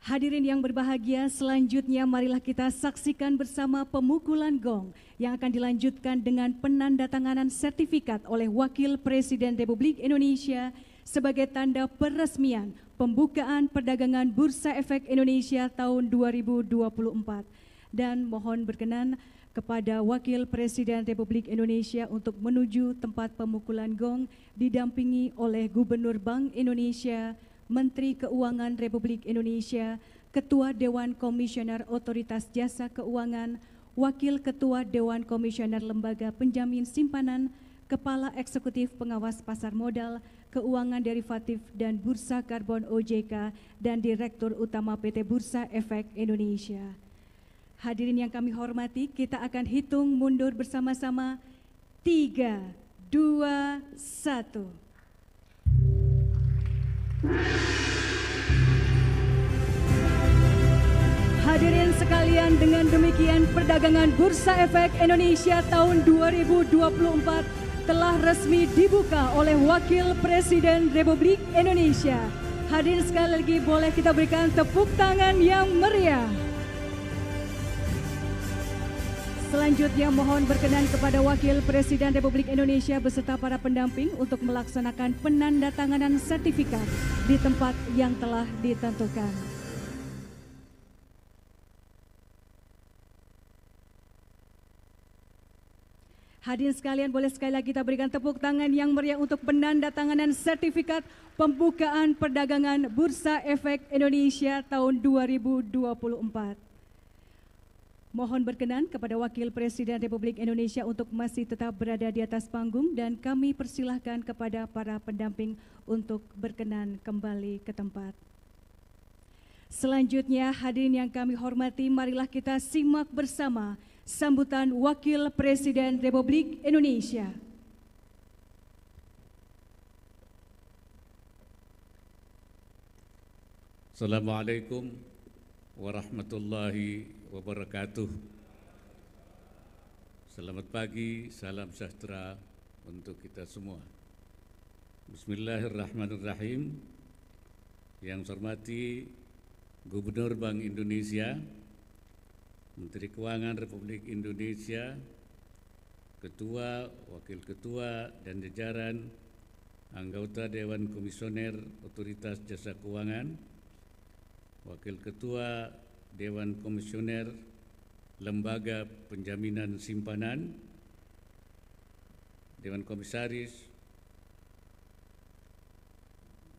Hadirin yang berbahagia, selanjutnya marilah kita saksikan bersama pemukulan gong yang akan dilanjutkan dengan penandatanganan sertifikat oleh Wakil Presiden Republik Indonesia sebagai tanda peresmian pembukaan perdagangan Bursa Efek Indonesia tahun 2024. Dan mohon berkenan kepada Wakil Presiden Republik Indonesia untuk menuju tempat pemukulan gong didampingi oleh Gubernur Bank Indonesia, Menteri Keuangan Republik Indonesia, Ketua Dewan Komisioner Otoritas Jasa Keuangan, Wakil Ketua Dewan Komisioner Lembaga Penjamin Simpanan, Kepala Eksekutif Pengawas Pasar Modal, Keuangan Derivatif dan Bursa Karbon OJK, dan Direktur Utama PT Bursa Efek Indonesia. Hadirin yang kami hormati, kita akan hitung mundur bersama-sama. 3, 2, 1. Hadirin sekalian, dengan demikian perdagangan Bursa Efek Indonesia tahun 2024 telah resmi dibuka oleh Wakil Presiden Republik Indonesia. Hadirin sekali lagi boleh kita berikan tepuk tangan yang meriah. Selanjutnya mohon berkenan kepada Wakil Presiden Republik Indonesia beserta para pendamping untuk melaksanakan penandatanganan sertifikat di tempat yang telah ditentukan. Hadirin sekalian, boleh sekali lagi kita berikan tepuk tangan yang meriah untuk penandatanganan sertifikat pembukaan perdagangan Bursa Efek Indonesia tahun 2024. Mohon berkenan kepada Wakil Presiden Republik Indonesia untuk masih tetap berada di atas panggung dan kami persilahkan kepada para pendamping untuk berkenan kembali ke tempat. Selanjutnya, hadirin yang kami hormati, marilah kita simak bersama sambutan Wakil Presiden Republik Indonesia. Assalamualaikum warahmatullahi wabarakatuh. Selamat pagi, salam sejahtera untuk kita semua. Bismillahirrahmanirrahim. Yang saya hormati Gubernur Bank Indonesia, Menteri Keuangan Republik Indonesia, Ketua, Wakil Ketua, dan jajaran anggota Dewan Komisioner Otoritas Jasa Keuangan, Wakil Ketua Dewan Komisioner Lembaga Penjaminan Simpanan, Dewan Komisaris,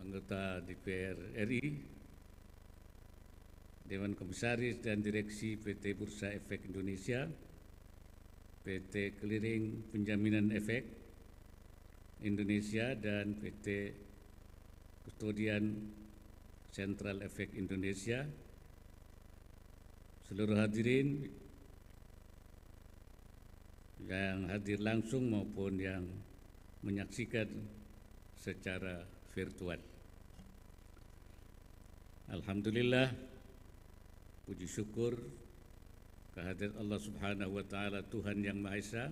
anggota DPR RI, Dewan Komisaris dan Direksi PT Bursa Efek Indonesia, PT Clearing Penjaminan Efek Indonesia, dan PT Kustodian Sentral Efek Indonesia, seluruh hadirin yang hadir langsung maupun yang menyaksikan secara virtual. Alhamdulillah, puji syukur kehadirat Allah Subhanahu wa Ta'ala, Tuhan Yang Maha Esa,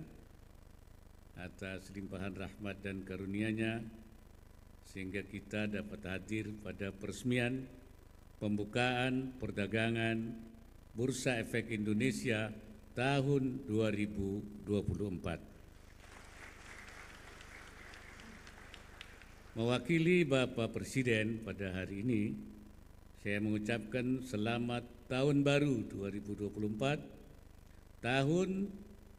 atas limpahan rahmat dan karunia-Nya sehingga kita dapat hadir pada peresmian pembukaan perdagangan Bursa Efek Indonesia tahun 2024. Mewakili Bapak Presiden pada hari ini, saya mengucapkan selamat Tahun Baru 2024, tahun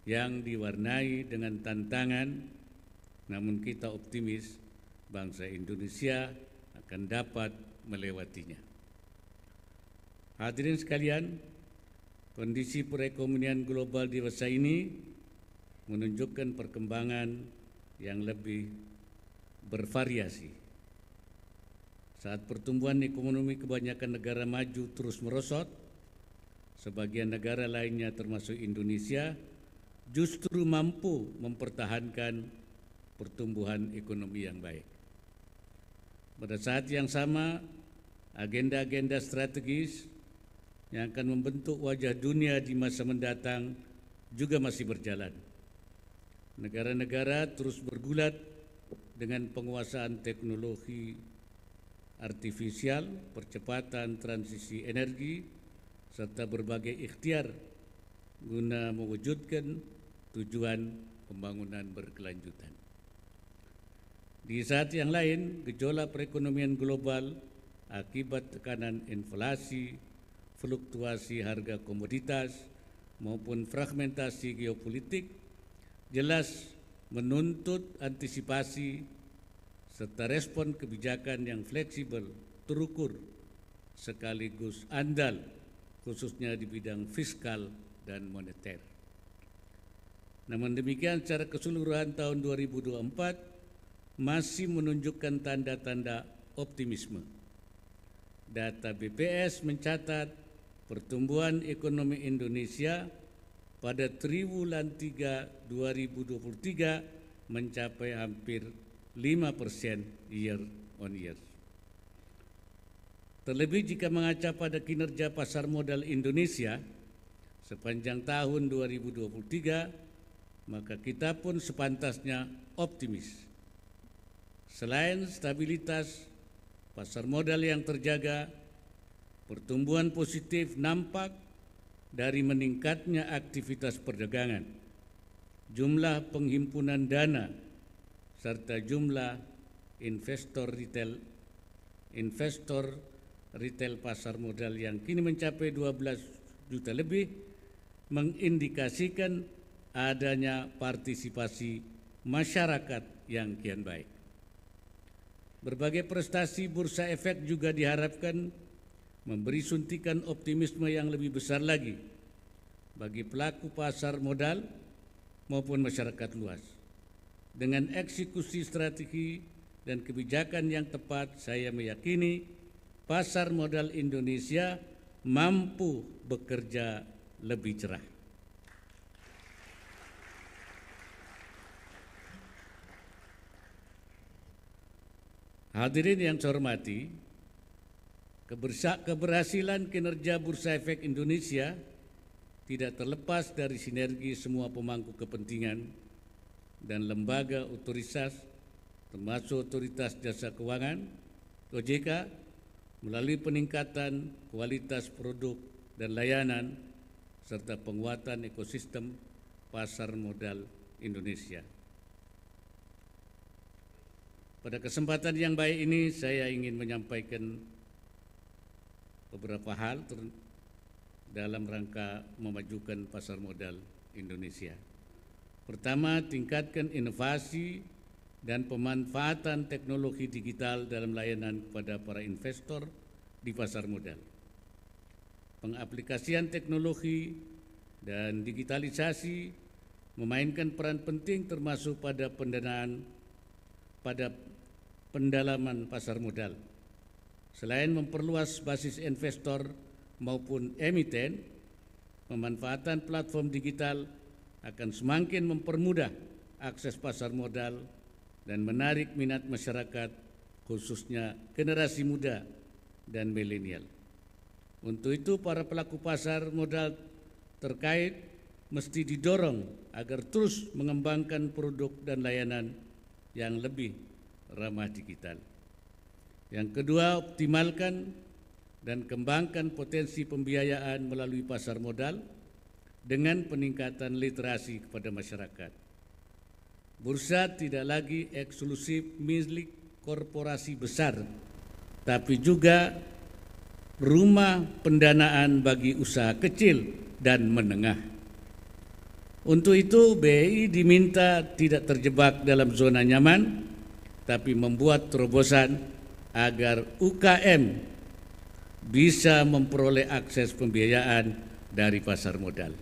yang diwarnai dengan tantangan, namun kita optimis bangsa Indonesia akan dapat melewatinya. Hadirin sekalian, kondisi perekonomian global di masa ini menunjukkan perkembangan yang lebih bervariasi. Saat pertumbuhan ekonomi kebanyakan negara maju terus merosot, sebagian negara lainnya termasuk Indonesia justru mampu mempertahankan pertumbuhan ekonomi yang baik. Pada saat yang sama, agenda-agenda strategis yang akan membentuk wajah dunia di masa mendatang juga masih berjalan. Negara-negara terus bergulat dengan penguasaan teknologi artifisial, percepatan transisi energi, serta berbagai ikhtiar guna mewujudkan tujuan pembangunan berkelanjutan. Di saat yang lain, gejolak perekonomian global akibat tekanan inflasi, fluktuasi harga komoditas, maupun fragmentasi geopolitik jelas menuntut antisipasi serta respon kebijakan yang fleksibel, terukur, sekaligus andal, khususnya di bidang fiskal dan moneter. Namun demikian, secara keseluruhan tahun 2024 masih menunjukkan tanda-tanda optimisme. Data BPS mencatat pertumbuhan ekonomi Indonesia pada triwulan 3 2023 mencapai hampir 5% year on year. Terlebih jika mengaca pada kinerja pasar modal Indonesia sepanjang tahun 2023, maka kita pun sepantasnya optimis. Selain stabilitas pasar modal yang terjaga, pertumbuhan positif nampak dari meningkatnya aktivitas perdagangan, jumlah penghimpunan dana, serta jumlah investor retail pasar modal yang kini mencapai 12 juta lebih, mengindikasikan adanya partisipasi masyarakat yang kian baik. Berbagai prestasi Bursa Efek juga diharapkan memberi suntikan optimisme yang lebih besar lagi bagi pelaku pasar modal maupun masyarakat luas. Dengan eksekusi strategi dan kebijakan yang tepat, saya meyakini pasar modal Indonesia mampu bekerja lebih cerah. Hadirin yang saya hormati, keberhasilan kinerja Bursa Efek Indonesia tidak terlepas dari sinergi semua pemangku kepentingan dan lembaga otoritas, termasuk Otoritas Jasa Keuangan (OJK), melalui peningkatan kualitas produk dan layanan serta penguatan ekosistem pasar modal Indonesia. Pada kesempatan yang baik ini, saya ingin menyampaikan beberapa hal dalam rangka memajukan pasar modal Indonesia. Pertama, tingkatkan inovasi dan pemanfaatan teknologi digital dalam layanan kepada para investor di pasar modal. Pengaplikasian teknologi dan digitalisasi memainkan peran penting termasuk pada pendalaman pasar modal. Selain memperluas basis investor maupun emiten, pemanfaatan platform digital akan semakin mempermudah akses pasar modal dan menarik minat masyarakat, khususnya generasi muda dan milenial. Untuk itu, para pelaku pasar modal terkait mesti didorong agar terus mengembangkan produk dan layanan yang lebih ramah digital. Yang kedua, optimalkan dan kembangkan potensi pembiayaan melalui pasar modal dengan peningkatan literasi kepada masyarakat. Bursa tidak lagi eksklusif milik korporasi besar, tapi juga rumah pendanaan bagi usaha kecil dan menengah. Untuk itu, BRI diminta tidak terjebak dalam zona nyaman, tapi membuat terobosan agar UKM bisa memperoleh akses pembiayaan dari pasar modal.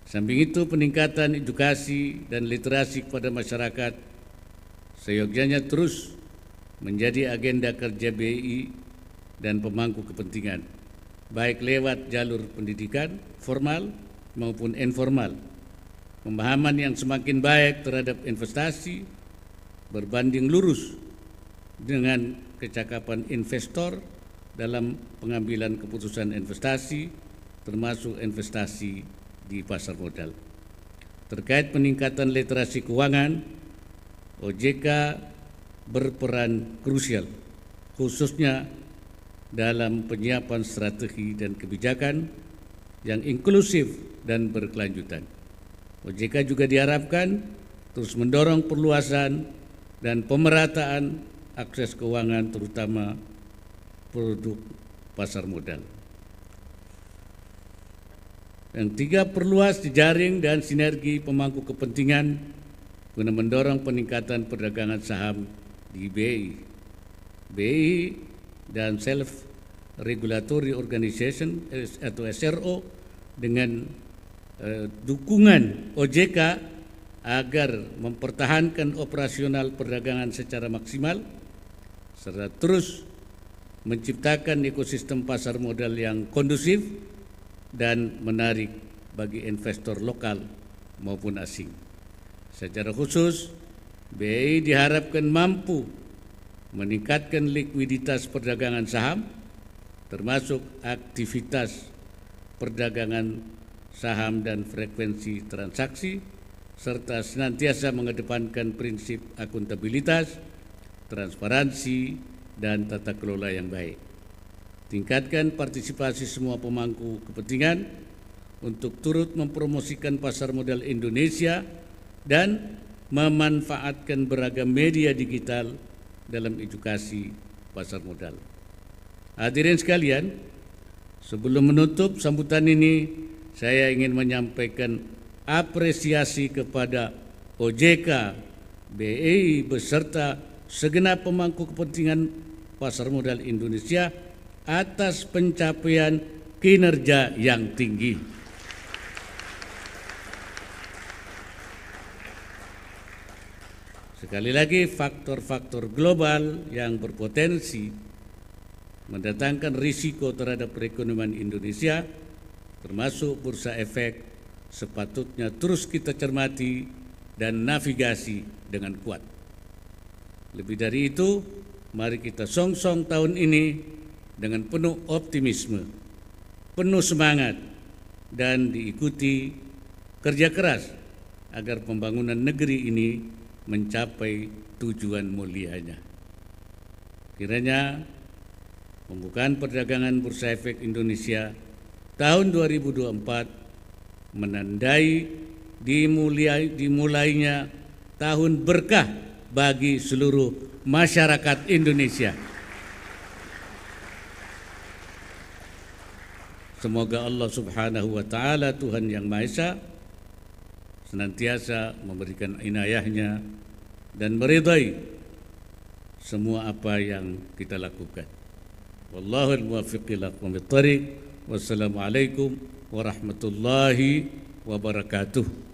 Samping itu, peningkatan edukasi dan literasi kepada masyarakat seyogyanya terus menjadi agenda kerja BRI dan pemangku kepentingan, baik lewat jalur pendidikan formal maupun informal. Pemahaman yang semakin baik terhadap investasi berbanding lurus dengan kecakapan investor dalam pengambilan keputusan investasi, termasuk investasi di pasar modal. Terkait peningkatan literasi keuangan, OJK berperan krusial, khususnya dalam penyiapan strategi dan kebijakan yang inklusif dan berkelanjutan. OJK juga diharapkan terus mendorong perluasan dan pemerataan akses keuangan terutama produk pasar modal. Yang tiga, perluas jejaring dan sinergi pemangku kepentingan guna mendorong peningkatan perdagangan saham di BI. BI dan Self Regulatory Organization atau SRO dengan dukungan OJK agar mempertahankan operasional perdagangan secara maksimal serta terus menciptakan ekosistem pasar modal yang kondusif dan menarik bagi investor lokal maupun asing. Secara khusus, BI diharapkan mampu meningkatkan likuiditas perdagangan saham, termasuk aktivitas perdagangan saham dan frekuensi transaksi, serta senantiasa mengedepankan prinsip akuntabilitas, transparansi, dan tata kelola yang baik. Tingkatkan partisipasi semua pemangku kepentingan untuk turut mempromosikan pasar modal Indonesia dan memanfaatkan beragam media digital dalam edukasi pasar modal. Hadirin sekalian, sebelum menutup sambutan ini, saya ingin menyampaikan apresiasi kepada OJK, BI beserta segenap pemangku kepentingan pasar modal Indonesia atas pencapaian kinerja yang tinggi. Sekali lagi, faktor-faktor global yang berpotensi mendatangkan risiko terhadap perekonomian Indonesia, termasuk bursa efek, sepatutnya terus kita cermati dan navigasi dengan kuat. Lebih dari itu, mari kita songsong tahun ini dengan penuh optimisme, penuh semangat, dan diikuti kerja keras agar pembangunan negeri ini mencapai tujuan mulianya. Kiranya pembukaan perdagangan Bursa Efek Indonesia tahun 2024 menandai dimulainya tahun berkah bagi seluruh masyarakat Indonesia. Semoga Allah Subhanahu wa Ta'ala, Tuhan Yang Maha Esa, senantiasa memberikan inayahnya dan meridai semua apa yang kita lakukan. Wallahul muwaffiq ila aqwamit thariq. Wassalamualaikum warahmatullahi wabarakatuh.